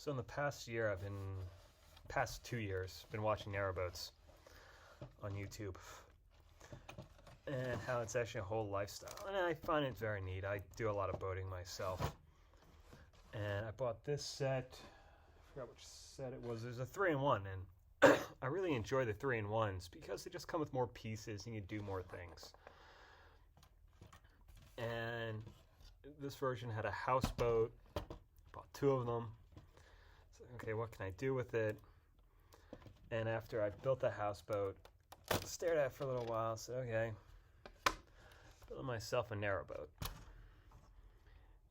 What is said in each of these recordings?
So in the past year, past 2 years, been watching Narrowboats on YouTube, and how it's actually a whole lifestyle. And I find it very neat. I do a lot of boating myself. And I bought this set, I forgot which set it was. There's a 3-in-1, and I really enjoy the 3-in-1s because they just come with more pieces and you do more things. And this version had a houseboat, bought 2 of them. So, okay, what can I do with it? And after I built the houseboat, stared at it for a little while, said, okay, build myself a narrowboat.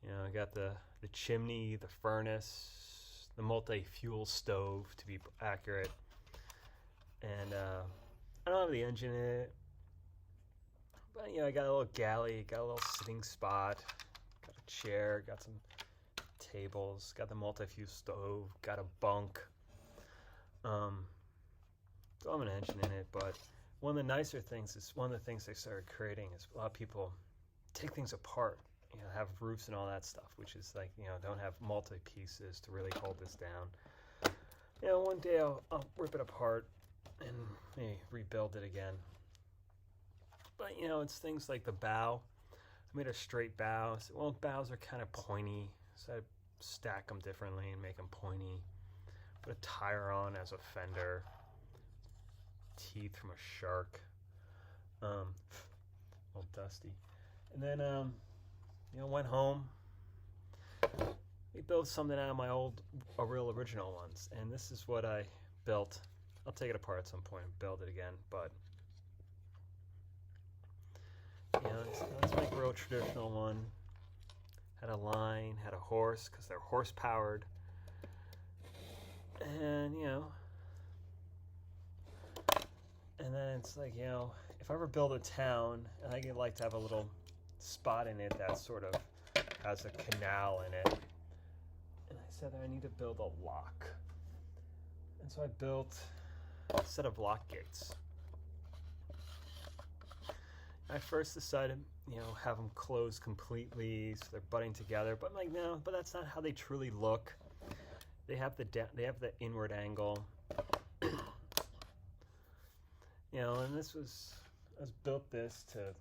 You know, I got the chimney, the furnace, the multi-fuel stove to be accurate. And I don't have the engine in it, but you know, I got a little galley, got a little sitting spot, got a chair, got some tables, got the multi-fuel stove, got a bunk. Don't have an engine in it, but one of the nicer things is, one of the things they started creating is a lot of people take things apart, you know, have roofs and all that stuff, which is like, you know, don't have multi-pieces to really hold this down. You know, one day I'll rip it apart and maybe rebuild it again. But, you know, it's things like the bow. I made a straight bow. So, well, bows are kind of pointy, so I stack them differently and make them pointy. Put a tire on as a fender. Teeth from a shark. All dusty. And then, you know, went home. We built something out of my real original ones. And this is what I built. I'll take it apart at some point and build it again, but you know, that's my real traditional one. Had a line, had a horse, because they're horse powered. And, you know, and then it's like, you know, if I ever build a town, I think I'd like to have a little spot in it that sort of has a canal in it. And I said that I need to build a lock. And so I built a set of lock gates. I first decided, you know, have them closed completely so they're butting together, but I'm like, no, but that's not how they truly look. They have the inward angle. You know, and I built this to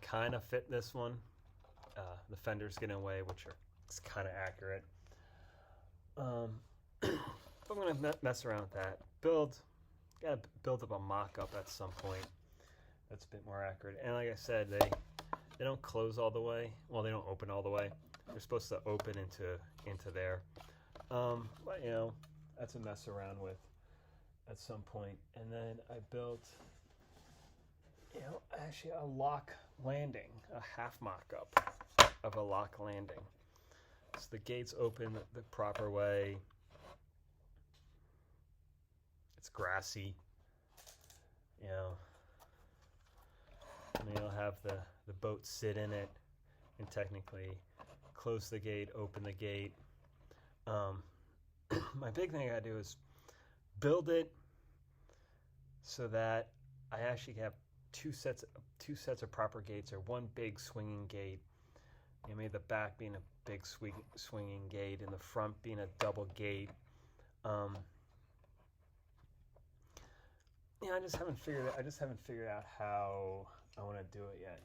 kind of fit this one. The fenders get in the way, which it's kind of accurate. But I'm gonna mess around with that. Gotta build up a mock-up at some point that's a bit more accurate. And like I said, they don't close all the way. Well, they don't open all the way. They're supposed to open into there. But you know, that's a mess around with at some point. And then I built, you know, actually a lock landing, a half mock-up of a lock landing. So the gates open the proper way. It's grassy, you know, and you'll have the boat sit in it and technically close the gate, open the gate. My big thing I gotta do is build it so that I actually have two sets of proper gates, or one big swinging gate. You know, maybe the back being a big swinging gate and the front being a double gate. Yeah, I just haven't figured out how I want to do it yet.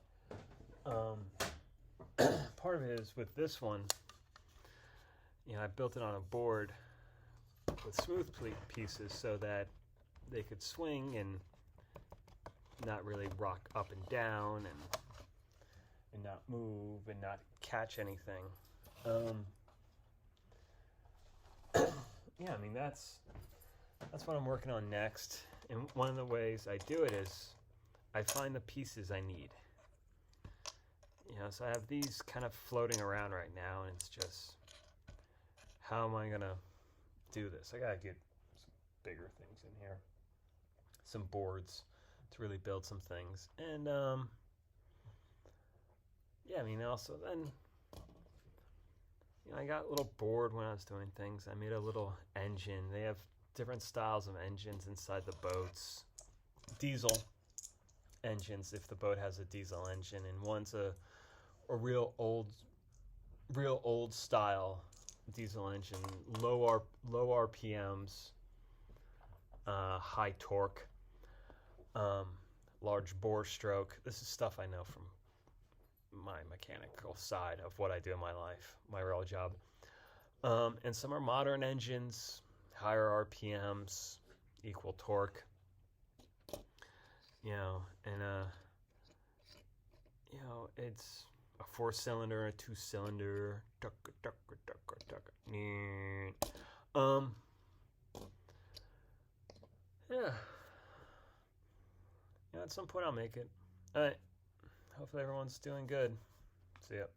Part of it is with this one, you know, I built it on a board with smooth pieces so that they could swing and not really rock up and down and not move and not catch anything. Yeah, I mean, that's what I'm working on next. And one of the ways I do it is I find the pieces I need. You know, so I have these kind of floating around right now, and it's just, how am I gonna do this? I gotta get some bigger things in here, some boards to really build some things. And yeah, I mean, also then, you know, I got a little bored when I was doing things. I made a little engine. They have different styles of engines inside the boats. Diesel engines, if the boat has a diesel engine, and one's a real old real old style diesel engine, low RPMs, high torque, large bore stroke. This is stuff I know from my mechanical side of what I do in my life, my real job. And some are modern engines, higher RPMs, equal torque. You know, and you know, it's a 4-cylinder, a 2-cylinder. Yeah. Yeah, at some point I'll make it. All right. Hopefully everyone's doing good. See ya.